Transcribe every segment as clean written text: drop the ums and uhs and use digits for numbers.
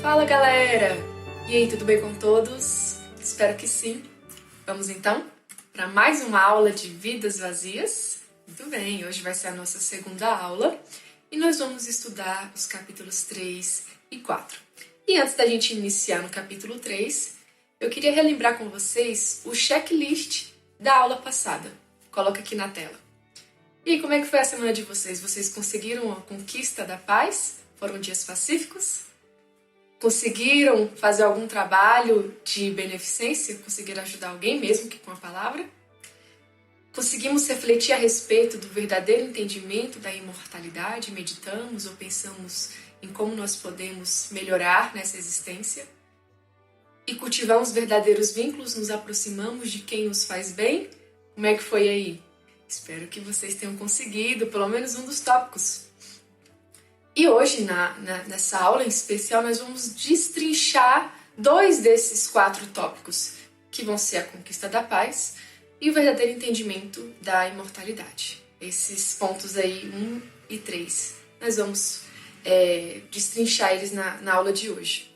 Fala galera! E aí, tudo bem com todos? Espero que sim. Vamos então para mais uma aula de Vidas Vazias? Muito bem, hoje vai ser a nossa segunda aula e nós vamos estudar os capítulos 3 e 4. E antes da gente iniciar no capítulo 3, eu queria relembrar com vocês o checklist da aula passada. Coloca aqui na tela. E como é que foi a semana de vocês? Vocês conseguiram a conquista da paz? Foram dias pacíficos? Conseguiram fazer algum trabalho de beneficência? Conseguiram ajudar alguém mesmo que com a palavra? Conseguimos refletir a respeito do verdadeiro entendimento da imortalidade? Meditamos ou pensamos em como nós podemos melhorar nessa existência? E cultivamos verdadeiros vínculos? Nos aproximamos de quem nos faz bem? Como é que foi aí? Espero que vocês tenham conseguido pelo menos um dos tópicos. E hoje, nessa aula em especial, nós vamos destrinchar 2 desses 4 tópicos, que vão ser a conquista da paz e o verdadeiro entendimento da imortalidade. Esses pontos aí, 1 e 3, nós vamos destrinchar eles na aula de hoje.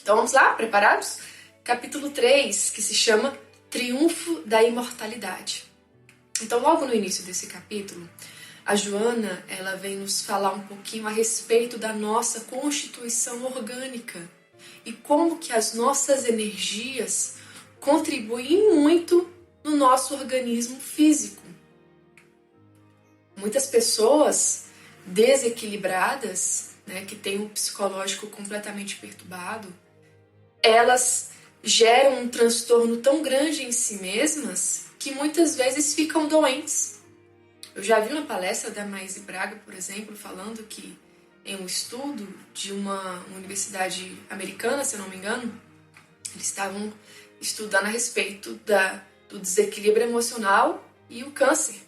Então vamos lá, preparados? Capítulo 3, que se chama Triunfo da Imortalidade. Então logo no início desse capítulo, a Joana, ela vem nos falar um pouquinho a respeito da nossa constituição orgânica e como que as nossas energias contribuem muito no nosso organismo físico. Muitas pessoas desequilibradas, que têm um psicológico completamente perturbado, elas geram um transtorno tão grande em si mesmas que muitas vezes ficam doentes. Eu já vi uma palestra da Maíse Braga, por exemplo, falando que em um estudo de uma universidade americana, se eu não me engano, eles estavam estudando a respeito do desequilíbrio emocional e o câncer.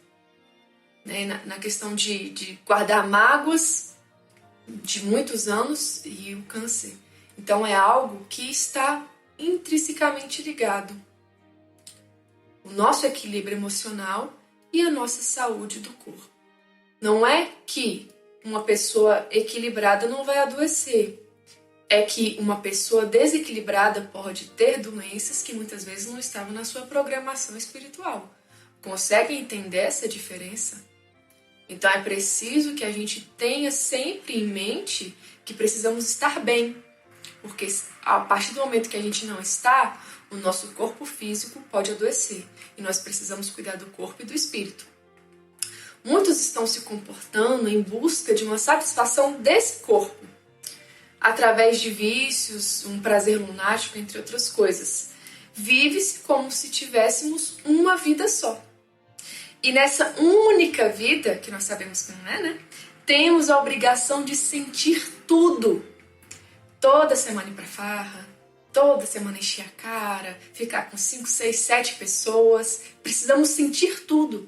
Na questão de guardar mágoas de muitos anos e o câncer. Então é algo que está intrinsecamente ligado. O nosso equilíbrio emocional e a nossa saúde do corpo. Não é que uma pessoa equilibrada não vai adoecer. É que uma pessoa desequilibrada pode ter doenças que muitas vezes não estavam na sua programação espiritual. Consegue entender essa diferença? Então é preciso que a gente tenha sempre em mente que precisamos estar bem. Porque a partir do momento que a gente não está, o nosso corpo físico pode adoecer. E nós precisamos cuidar do corpo e do espírito. Muitos estão se comportando em busca de uma satisfação desse corpo, através de vícios, um prazer lunático, entre outras coisas. Vive-se como se tivéssemos uma vida só. E nessa única vida, que nós sabemos que não é, temos a obrigação de sentir tudo. Toda semana ir pra farra, toda semana encher a cara, ficar com 5, 6, 7 pessoas. Precisamos sentir tudo.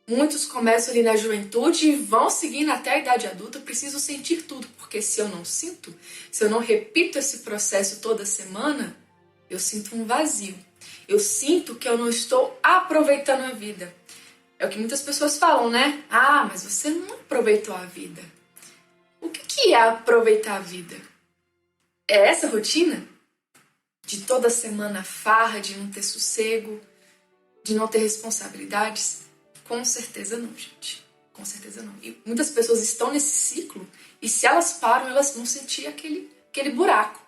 Muitos começam ali na juventude e vão seguindo até a idade adulta. Preciso sentir tudo, porque se eu não sinto, se eu não repito esse processo toda semana, eu sinto um vazio. Eu sinto que eu não estou aproveitando a vida. É o que muitas pessoas falam, Ah, mas você não aproveitou a vida. O que é aproveitar a vida? É essa rotina? De toda semana farra, de não ter sossego, de não ter responsabilidades? Com certeza não, gente. Com certeza não. E muitas pessoas estão nesse ciclo e se elas param, elas vão sentir aquele buraco.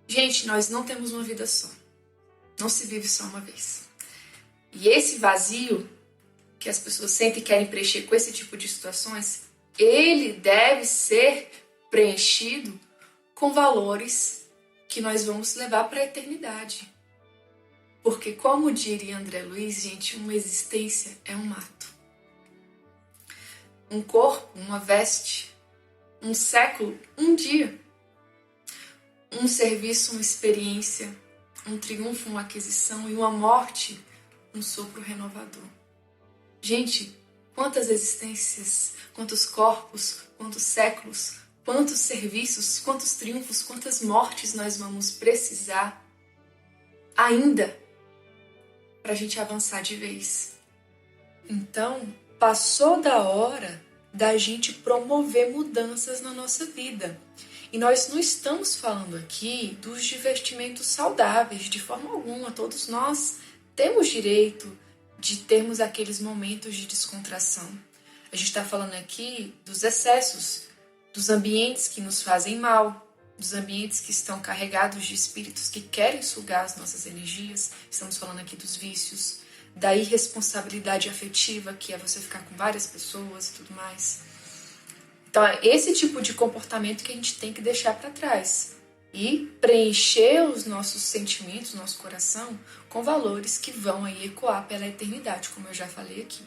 Gente, nós não temos uma vida só. Não se vive só uma vez. E esse vazio que as pessoas sentem e querem preencher com esse tipo de situações, ele deve ser preenchido com valores que nós vamos levar para a eternidade. Porque, como diria André Luiz, gente, uma existência é um ato. Um corpo, uma veste, um século, um dia. Um serviço, uma experiência, um triunfo, uma aquisição e uma morte, um sopro renovador. Gente, quantas existências, quantos corpos, quantos séculos, quantos serviços, quantos triunfos, quantas mortes nós vamos precisar ainda para a gente avançar de vez. Então, passou da hora da gente promover mudanças na nossa vida. E nós não estamos falando aqui dos divertimentos saudáveis, de forma alguma. Todos nós temos direito de termos aqueles momentos de descontração. A gente está falando aqui dos excessos, dos ambientes que nos fazem mal, dos ambientes que estão carregados de espíritos que querem sugar as nossas energias. Estamos falando aqui dos vícios, da irresponsabilidade afetiva, que é você ficar com várias pessoas e tudo mais. Então é esse tipo de comportamento que a gente tem que deixar para trás e preencher os nossos sentimentos, nosso coração, com valores que vão aí ecoar pela eternidade, como eu já falei aqui.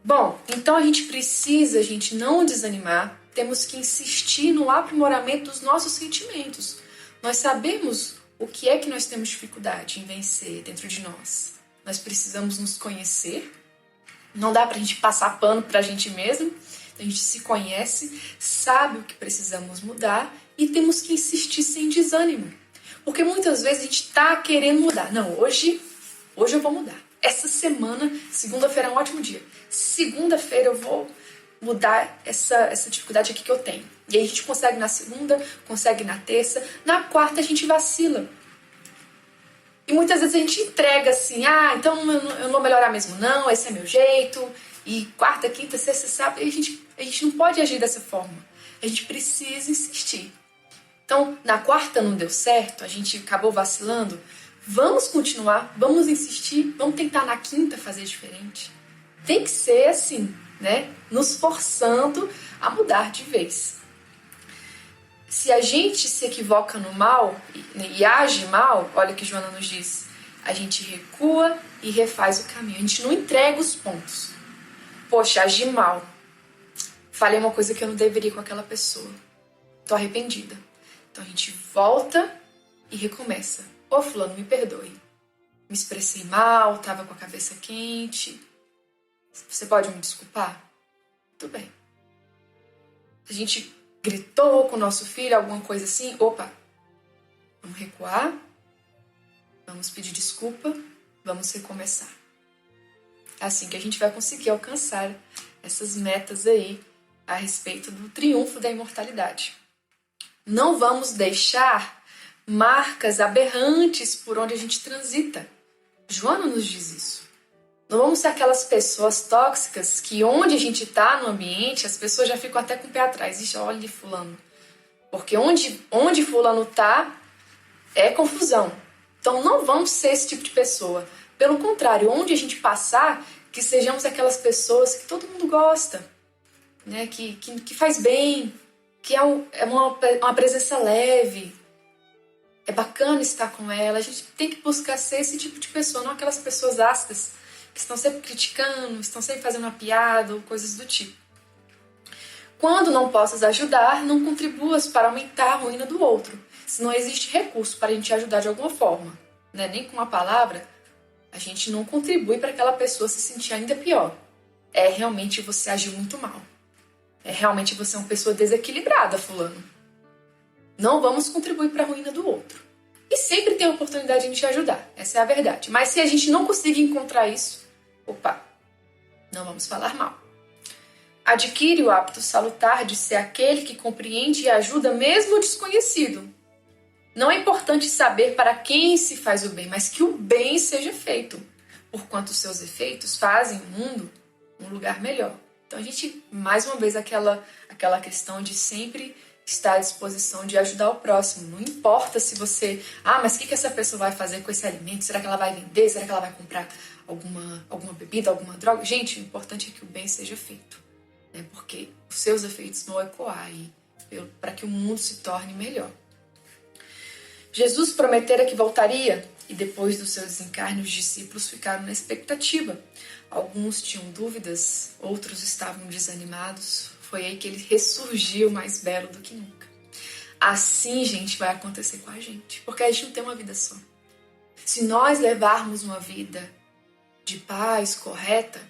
Bom, então a gente precisa, não desanimar, temos que insistir no aprimoramento dos nossos sentimentos. Nós sabemos o que é que nós temos dificuldade em vencer dentro de nós. Nós precisamos nos conhecer, não dá pra gente passar pano pra gente mesmo. A gente se conhece, sabe o que precisamos mudar e temos que insistir sem desânimo. Porque muitas vezes a gente está querendo mudar. Não, hoje eu vou mudar. Essa semana, segunda-feira é um ótimo dia. Segunda-feira eu vou mudar essa dificuldade aqui que eu tenho. E aí a gente consegue na segunda, consegue na terça, na quarta a gente vacila. E muitas vezes a gente entrega assim, então eu não vou melhorar mesmo não, esse é meu jeito. E quarta, quinta, sexta, sábado, a gente não pode agir dessa forma. A gente precisa insistir. Então, na quarta não deu certo, a gente acabou vacilando. Vamos continuar, vamos insistir, vamos tentar na quinta fazer diferente. Tem que ser assim, né? Nos forçando a mudar de vez. Se a gente se equivoca no mal e age mal, olha o que Joana nos diz, a gente recua e refaz o caminho. A gente não entrega os pontos. Poxa, agi mal. Falei uma coisa que eu não deveria com aquela pessoa. Tô arrependida. Então a gente volta e recomeça. Ô fulano, me perdoe. Me expressei mal, tava com a cabeça quente. Você pode me desculpar? Tudo bem. A gente gritou com o nosso filho, alguma coisa assim. Opa, vamos recuar. Vamos pedir desculpa. Vamos recomeçar. É assim que a gente vai conseguir alcançar essas metas aí a respeito do triunfo da imortalidade. Não vamos deixar marcas aberrantes por onde a gente transita. Joana nos diz isso. Não vamos ser aquelas pessoas tóxicas que onde a gente está no ambiente, as pessoas já ficam até com o pé atrás. Ixi, olha fulano. Porque onde fulano está, é confusão. Então não vamos ser esse tipo de pessoa. Pelo contrário, onde a gente passar, que sejamos aquelas pessoas que todo mundo gosta, né? que faz bem, que é uma presença leve, é bacana estar com ela. A gente tem que buscar ser esse tipo de pessoa, não aquelas pessoas ácidas que estão sempre criticando, estão sempre fazendo uma piada ou coisas do tipo. Quando não possas ajudar, não contribuas para aumentar a ruína do outro. Se não existe recurso para a gente ajudar de alguma forma, né? Nem com uma palavra, a gente não contribui para aquela pessoa se sentir ainda pior. É realmente você agir muito mal. É realmente você uma pessoa desequilibrada, fulano. Não vamos contribuir para a ruína do outro. E sempre tem a oportunidade de te ajudar. Essa é a verdade. Mas se a gente não conseguir encontrar isso, não vamos falar mal. Adquire o hábito salutar de ser aquele que compreende e ajuda mesmo o desconhecido. Não é importante saber para quem se faz o bem, mas que o bem seja feito, porquanto os seus efeitos fazem o mundo um lugar melhor. Então a gente, mais uma vez, aquela questão de sempre estar à disposição de ajudar o próximo. Não importa se você... mas o que essa pessoa vai fazer com esse alimento? Será que ela vai vender? Será que ela vai comprar alguma bebida, alguma droga? Gente, o importante é que o bem seja feito, né? Porque os seus efeitos vão ecoar para que o mundo se torne melhor. Jesus prometera que voltaria e depois do seu desencarne os discípulos ficaram na expectativa. Alguns tinham dúvidas, outros estavam desanimados. Foi aí que ele ressurgiu mais belo do que nunca. Assim, gente, vai acontecer com a gente, porque a gente não tem uma vida só. Se nós levarmos uma vida de paz, correta,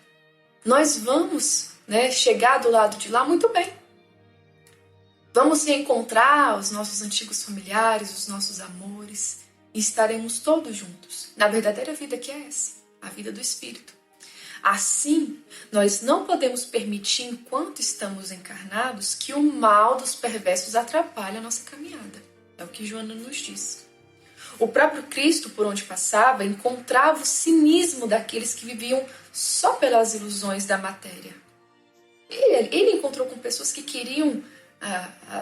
nós vamos, chegar do lado de lá muito bem. Vamos reencontrar os nossos antigos familiares, os nossos amores, e estaremos todos juntos. Na verdadeira vida que é essa, a vida do Espírito. Assim, nós não podemos permitir, enquanto estamos encarnados, que o mal dos perversos atrapalhe a nossa caminhada. É o que Joana nos diz. O próprio Cristo, por onde passava, encontrava o cinismo daqueles que viviam só pelas ilusões da matéria. Ele encontrou com pessoas que queriam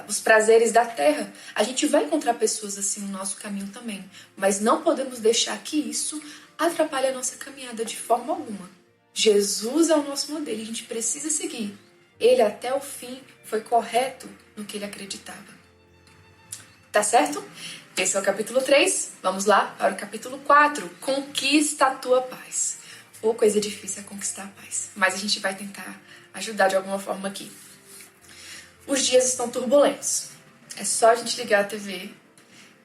os prazeres da terra. A gente vai encontrar pessoas assim no nosso caminho também, mas não podemos deixar que isso atrapalhe a nossa caminhada de forma alguma. Jesus é o nosso modelo e a gente precisa seguir. Ele até o fim foi correto no que ele acreditava. Tá certo? Esse é o capítulo 3. Vamos lá para o capítulo 4. Conquista a tua paz. Ou coisa difícil é conquistar a paz. Mas a gente vai tentar ajudar de alguma forma aqui. Os dias estão turbulentos. É só a gente ligar a TV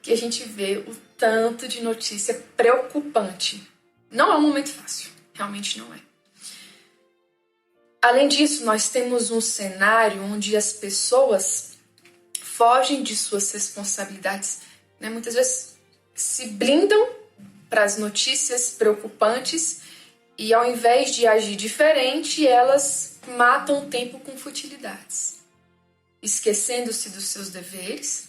que a gente vê o tanto de notícia preocupante. Não é um momento fácil. Realmente não é. Além disso, nós temos um cenário onde as pessoas fogem de suas responsabilidades, né? Muitas vezes se blindam para as notícias preocupantes e, ao invés de agir diferente, elas matam o tempo com futilidades, esquecendo-se dos seus deveres,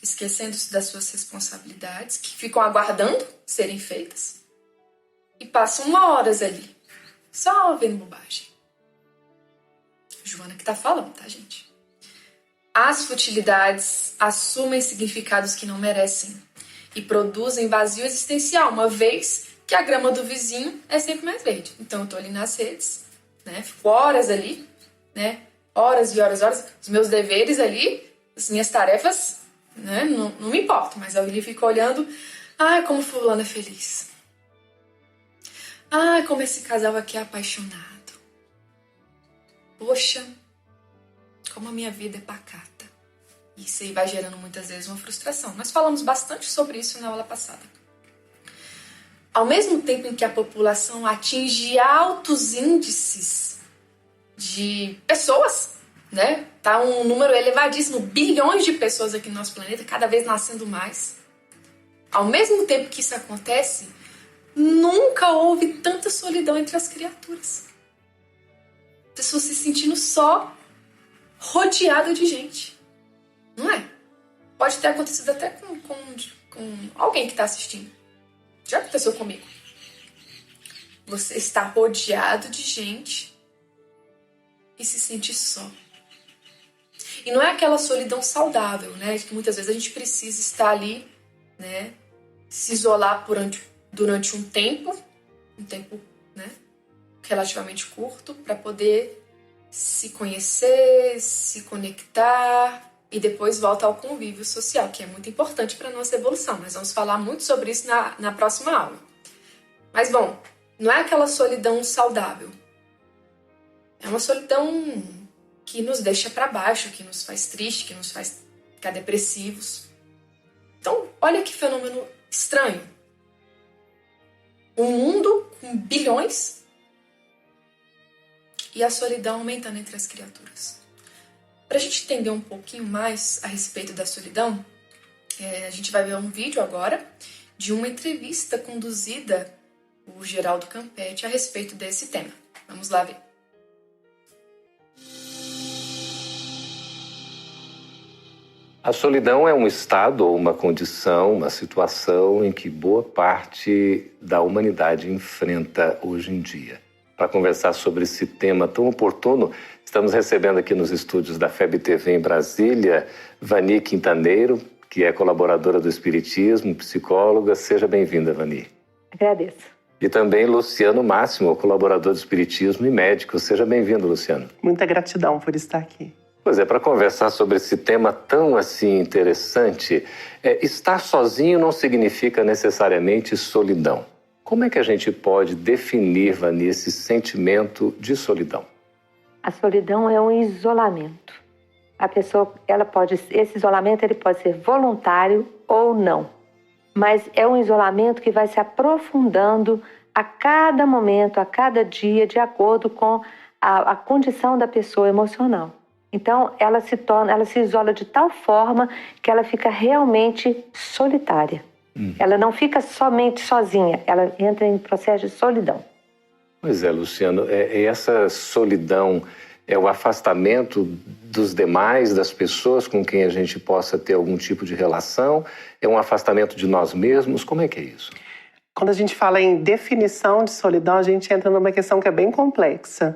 esquecendo-se das suas responsabilidades, que ficam aguardando serem feitas, e passam horas ali, só vendo bobagem. Joana que tá falando, tá, gente? As futilidades assumem significados que não merecem e produzem vazio existencial, uma vez que a grama do vizinho é sempre mais verde. Então eu tô ali nas redes, né? Fico horas ali, né? Horas e horas, os meus deveres ali, as minhas tarefas, né? Não me importo, mas eu ali fico olhando, como fulano é feliz. Como esse casal aqui é apaixonado. Poxa, como a minha vida é pacata. Isso aí vai gerando muitas vezes uma frustração. Nós falamos bastante sobre isso na aula passada. Ao mesmo tempo em que a população atinge altos índices de pessoas, né? Tá um número elevadíssimo, bilhões de pessoas aqui no nosso planeta, cada vez nascendo mais. Ao mesmo tempo que isso acontece, nunca houve tanta solidão entre as criaturas. Pessoas se sentindo só, rodeada de gente. Não é? Pode ter acontecido até com alguém que está assistindo. Já aconteceu comigo. Você está rodeado de gente e se sente só. E não é aquela solidão saudável, né? Que muitas vezes a gente precisa estar ali, né? Se isolar durante um tempo, né? Relativamente curto, para poder se conhecer, se conectar e depois volta ao convívio social, que é muito importante para a nossa evolução. Nós vamos falar muito sobre isso na próxima aula. Mas, bom, não é aquela solidão saudável. É uma solidão que nos deixa para baixo, que nos faz triste, que nos faz ficar depressivos. Então, olha que fenômeno estranho. Um mundo com bilhões e a solidão aumentando entre as criaturas. Para a gente entender um pouquinho mais a respeito da solidão, a gente vai ver um vídeo agora de uma entrevista conduzida por Geraldo Campetti a respeito desse tema. Vamos lá ver. A solidão é um estado ou uma condição, uma situação em que boa parte da humanidade enfrenta hoje em dia. Para conversar sobre esse tema tão oportuno, estamos recebendo aqui nos estúdios da FEB TV em Brasília, Vani Quintaneiro, que é colaboradora do Espiritismo, psicóloga. Seja bem-vinda, Vani. Agradeço. E também Luciano Máximo, colaborador do Espiritismo e médico. Seja bem-vindo, Luciano. Muita gratidão por estar aqui. Pois é, para conversar sobre esse tema tão assim interessante, estar sozinho não significa necessariamente solidão. Como é que a gente pode definir, Vani, esse sentimento de solidão? A solidão é um isolamento. A pessoa, esse isolamento ele pode ser voluntário ou não. Mas é um isolamento que vai se aprofundando a cada momento, a cada dia, de acordo com a condição da pessoa emocional. Então, ela se isola de tal forma que ela fica realmente solitária. Ela não fica somente sozinha, ela entra em processo de solidão. Pois é, Luciano, essa solidão é o afastamento dos demais, das pessoas com quem a gente possa ter algum tipo de relação? É um afastamento de nós mesmos? Como é que é isso? Quando a gente fala em definição de solidão, a gente entra numa questão que é bem complexa.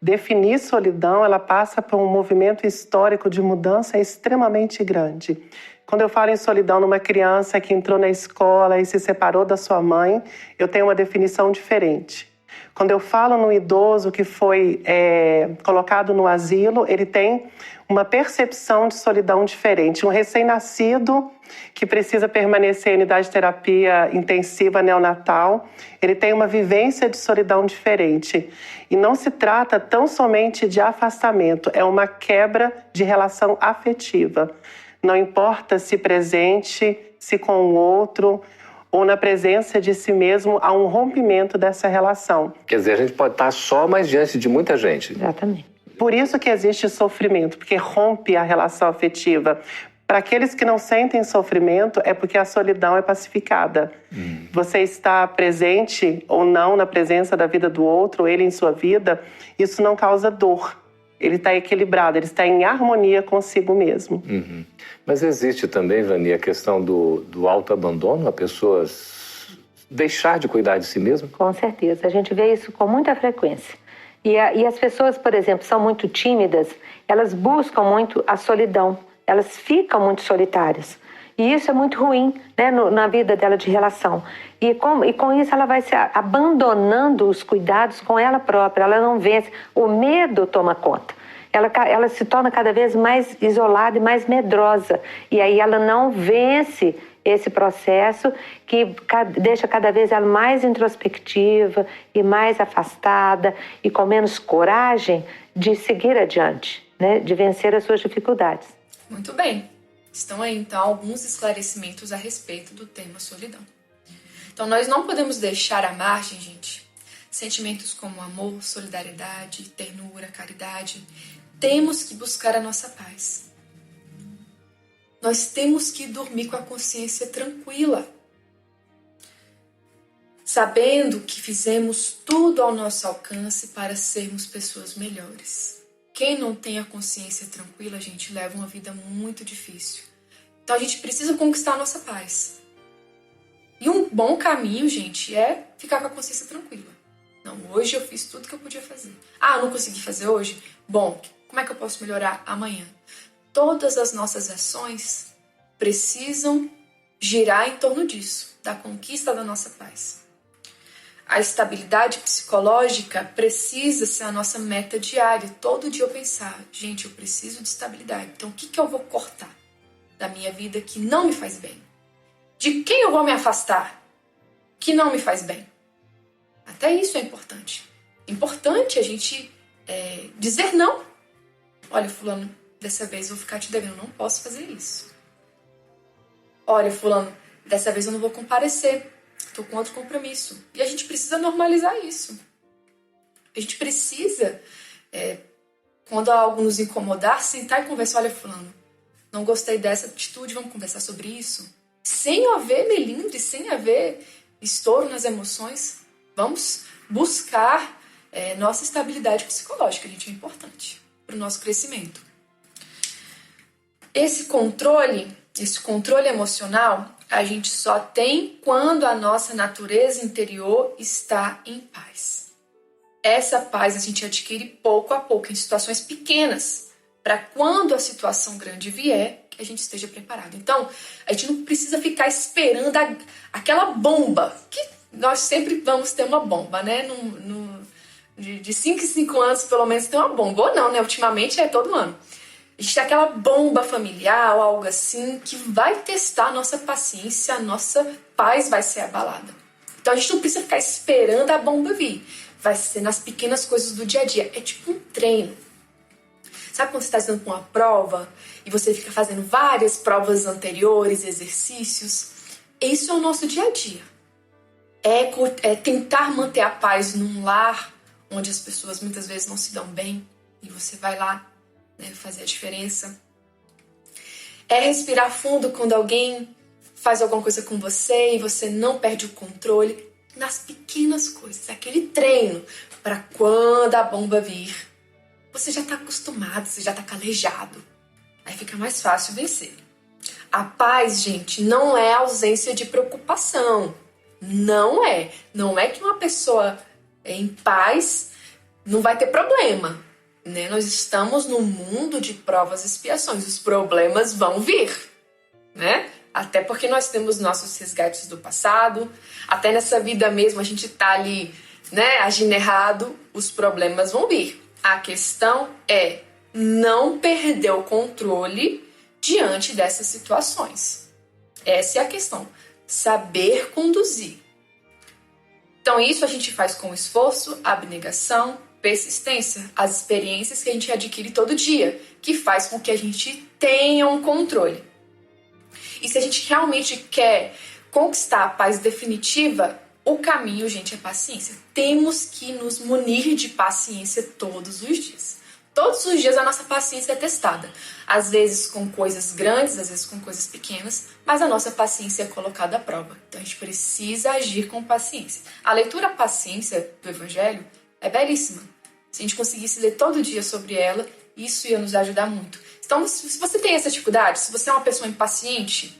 Definir solidão, ela passa por um movimento histórico de mudança extremamente grande. Quando eu falo em solidão numa criança que entrou na escola e se separou da sua mãe, eu tenho uma definição diferente. Quando eu falo no idoso que foi colocado no asilo, ele tem uma percepção de solidão diferente. Um recém-nascido que precisa permanecer em unidade de terapia intensiva neonatal, ele tem uma vivência de solidão diferente. E não se trata tão somente de afastamento, é uma quebra de relação afetiva. Não importa se presente, se com o outro, ou na presença de si mesmo, há um rompimento dessa relação. Quer dizer, a gente pode estar só, mas diante de muita gente. Exatamente. Por isso que existe sofrimento, porque rompe a relação afetiva. Para aqueles que não sentem sofrimento, é porque a solidão é pacificada. Você está presente ou não na presença da vida do outro, ele em sua vida, isso não causa dor. Ele está equilibrado, ele está em harmonia consigo mesmo. Mas existe também, Vani, a questão do autoabandono, a pessoa deixar de cuidar de si mesma? Com certeza, a gente vê isso com muita frequência. E as pessoas, por exemplo, são muito tímidas, elas buscam muito a solidão, elas ficam muito solitárias. E isso é muito ruim, né, na vida dela de relação. E com isso ela vai se abandonando os cuidados com ela própria, ela não vence. O medo toma conta. Ela se torna cada vez mais isolada e mais medrosa. E aí ela não vence esse processo que deixa cada vez ela mais introspectiva e mais afastada e com menos coragem de seguir adiante, né, de vencer as suas dificuldades. Muito bem. Estão aí, então, alguns esclarecimentos a respeito do tema solidão. Então, nós não podemos deixar à margem, gente, sentimentos como amor, solidariedade, ternura, caridade. Temos que buscar a nossa paz. Nós temos que dormir com a consciência tranquila, sabendo que fizemos tudo ao nosso alcance para sermos pessoas melhores. Quem não tem a consciência tranquila, gente, leva uma vida muito difícil. Então a gente precisa conquistar a nossa paz. E um bom caminho, gente, é ficar com a consciência tranquila. Não, hoje eu fiz tudo que eu podia fazer. Ah, não consegui fazer hoje? Bom, como é que eu posso melhorar amanhã? Todas as nossas ações precisam girar em torno disso, da conquista da nossa paz. A estabilidade psicológica precisa ser a nossa meta diária. Todo dia eu pensar, gente, eu preciso de estabilidade. Então, o que eu vou cortar da minha vida que não me faz bem? De quem eu vou me afastar que não me faz bem? Até isso é importante. É importante a gente dizer não. Olha, fulano, dessa vez eu vou ficar te devendo, eu não posso fazer isso. Olha, fulano, dessa vez eu não vou comparecer. Estou com outro compromisso. E a gente precisa normalizar isso. A gente precisa, quando algo nos incomodar, sentar e conversar. Olha, fulano, não gostei dessa atitude, vamos conversar sobre isso. Sem haver melindre, sem haver estouro nas emoções, vamos buscar nossa estabilidade psicológica, gente, é importante para o nosso crescimento. Esse controle emocional, a gente só tem quando a nossa natureza interior está em paz. Essa paz a gente adquire pouco a pouco, em situações pequenas, para quando a situação grande vier, que a gente esteja preparado. Então, a gente não precisa ficar esperando aquela bomba, que nós sempre vamos ter uma bomba, né? De 5 em 5 anos, pelo menos, tem uma bomba. Ou não, né? Ultimamente é todo ano. A gente tem aquela bomba familiar ou algo assim que vai testar a nossa paciência, a nossa paz vai ser abalada. Então a gente não precisa ficar esperando a bomba vir. Vai ser nas pequenas coisas do dia a dia. É tipo um treino. Sabe quando você está estudando para uma prova e você fica fazendo várias provas anteriores, exercícios? Isso é o nosso dia a dia. É tentar manter a paz num lar onde as pessoas muitas vezes não se dão bem e você vai lá, né, fazer a diferença. É respirar fundo quando alguém faz alguma coisa com você e você não perde o controle. nas pequenas coisas, aquele treino para quando a bomba vir, você já está acostumado, você já está calejado. Aí fica mais fácil vencer. A paz, gente, não é ausência de preocupação. Não é. Não é que uma pessoa em paz não vai ter problema, né? Nós estamos num mundo de provas e expiações. Os problemas vão vir, né? Até porque nós temos nossos resgates do passado. Até nessa vida mesmo a gente tá ali, né, agindo errado. Os problemas vão vir. A questão é não perder o controle diante dessas situações. Essa é a questão. Saber conduzir. Então isso a gente faz com esforço, abnegação, persistência, as experiências que a gente adquire todo dia, que faz com que a gente tenha um controle. E se a gente realmente quer conquistar a paz definitiva, o caminho, gente, é paciência. Temos que nos munir de paciência todos os dias. Todos os dias a nossa paciência é testada. Às vezes com coisas grandes, às vezes com coisas pequenas, mas a nossa paciência é colocada à prova. Então a gente precisa agir com paciência. A leitura paciência do Evangelho é belíssima. Se a gente conseguisse ler todo dia sobre ela, isso ia nos ajudar muito. Então, se você tem essa dificuldade, se você é uma pessoa impaciente,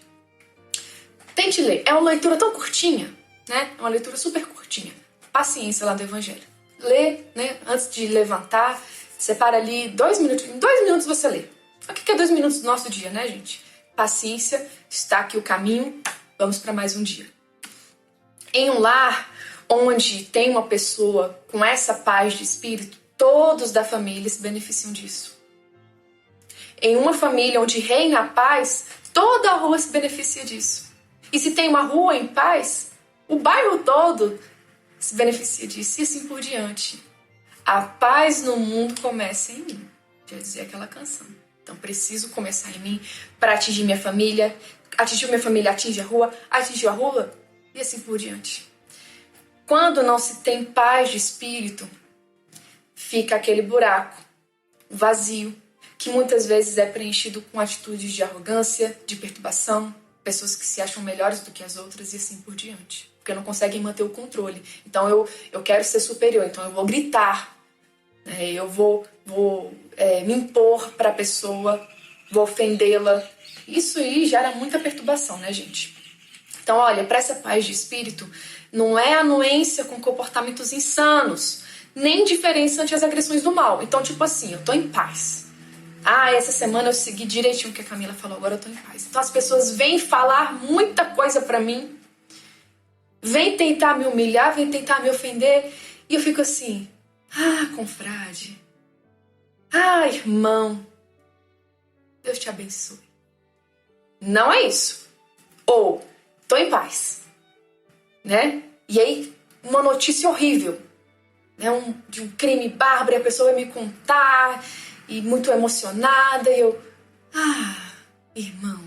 tente ler. É uma leitura tão curtinha, né? É uma leitura super curtinha. Paciência lá do Evangelho. Lê, né? Antes de levantar, separa ali 2 minutos. Em 2 minutos você lê. O que é 2 minutos do nosso dia, né, gente? Paciência, está aqui o caminho, vamos para mais um dia. Em um lar onde tem uma pessoa com essa paz de espírito, todos da família se beneficiam disso. Em uma família onde reina a paz, toda a rua se beneficia disso. E se tem uma rua em paz, o bairro todo se beneficia disso e assim por diante. A paz no mundo começa em mim, já dizia aquela canção. Então preciso começar em mim para atingir minha família, atingiu minha família, atinge a rua, atingiu a rua e assim por diante. Quando não se tem paz de espírito, fica aquele buraco, vazio, que muitas vezes é preenchido com atitudes de arrogância, de perturbação, pessoas que se acham melhores do que as outras e assim por diante. Porque não conseguem manter o controle. Então eu quero ser superior, então eu vou gritar, né? Eu vou me impor para a pessoa, vou ofendê-la. Isso aí gera muita perturbação, né, gente? Então, olha, para essa paz de espírito, não é anuência com comportamentos insanos, nem diferença ante as agressões do mal. Então, tipo assim, eu tô em paz. Essa semana eu segui direitinho o que a Camila falou, agora eu tô em paz. Então as pessoas vêm falar muita coisa pra mim, vêm tentar me humilhar, vêm tentar me ofender, e eu fico assim, confrade, irmão, Deus te abençoe. Não é isso. Ou, tô em paz, né? E aí, uma notícia horrível, né? De um crime bárbaro, e a pessoa vai me contar, e muito emocionada, e eu, irmão,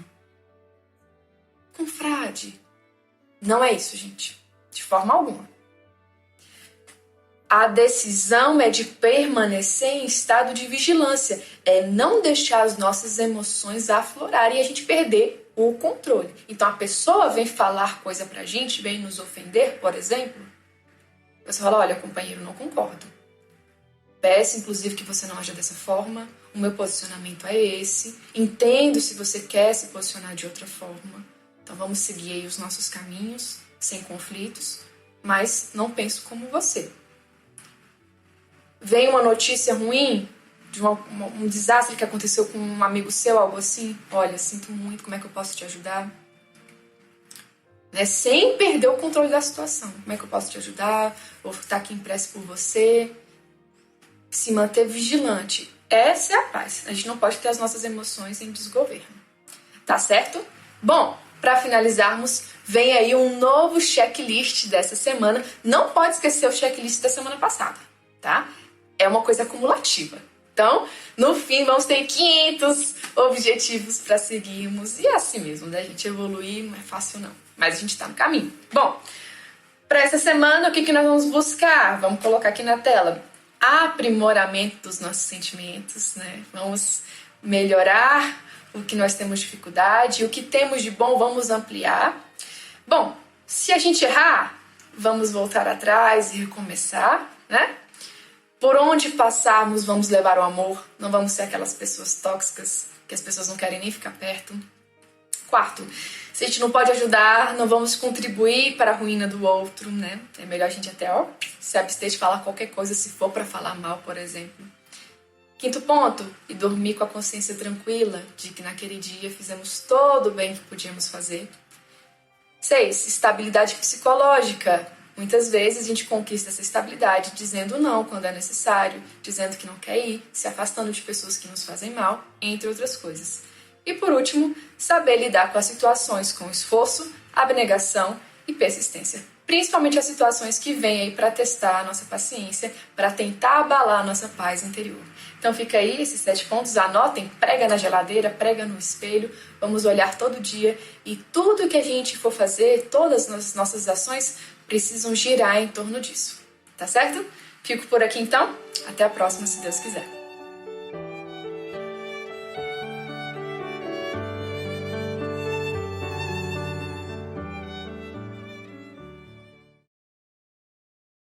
confrade. Não é isso, gente, de forma alguma. A decisão é de permanecer em estado de vigilância, é não deixar as nossas emoções aflorarem e a gente perder o controle. Então a pessoa vem falar coisa pra gente, vem nos ofender, por exemplo, você fala, olha, companheiro, não concordo. Peço, inclusive, que você não aja dessa forma. O meu posicionamento é esse. Entendo se você quer se posicionar de outra forma. Então vamos seguir aí os nossos caminhos, sem conflitos, mas não penso como você. Vem uma notícia ruim, de um desastre que aconteceu com um amigo seu, algo assim. Olha, sinto muito, como é que eu posso te ajudar? Né? Sem perder o controle da situação. Como é que eu posso te ajudar? Vou estar aqui em prece por você. Se manter vigilante. Essa é a paz. A gente não pode ter as nossas emoções em desgoverno. Tá certo? Bom, para finalizarmos, vem aí um novo checklist dessa semana. Não pode esquecer o checklist da semana passada, tá? É uma coisa acumulativa. Então, no fim, vamos ter 500 objetivos para seguirmos. E é assim mesmo, né? A gente evoluir não é fácil, não. Mas a gente tá no caminho. Bom, para essa semana, o que nós vamos buscar? Vamos colocar aqui na tela. Aprimoramento dos nossos sentimentos, né? Vamos melhorar o que nós temos dificuldade, o que temos de bom vamos ampliar. Bom, se a gente errar, vamos voltar atrás e recomeçar, né? Por onde passarmos, vamos levar o amor, não vamos ser aquelas pessoas tóxicas que as pessoas não querem nem ficar perto. Quarto, se a gente não pode ajudar, não vamos contribuir para a ruína do outro, né? É melhor a gente até, se abster de falar qualquer coisa se for para falar mal, por exemplo. Quinto ponto, e dormir com a consciência tranquila de que naquele dia fizemos todo o bem que podíamos fazer. 6, estabilidade psicológica. Muitas vezes a gente conquista essa estabilidade dizendo não quando é necessário, dizendo que não quer ir, se afastando de pessoas que nos fazem mal, entre outras coisas. E por último, saber lidar com as situações com esforço, abnegação e persistência. Principalmente as situações que vêm aí para testar a nossa paciência, para tentar abalar a nossa paz interior. Então fica aí esses 7 pontos, anotem, prega na geladeira, prega no espelho, vamos olhar todo dia e tudo que a gente for fazer, todas as nossas ações precisam girar em torno disso, tá certo? Fico por aqui então, até a próxima se Deus quiser.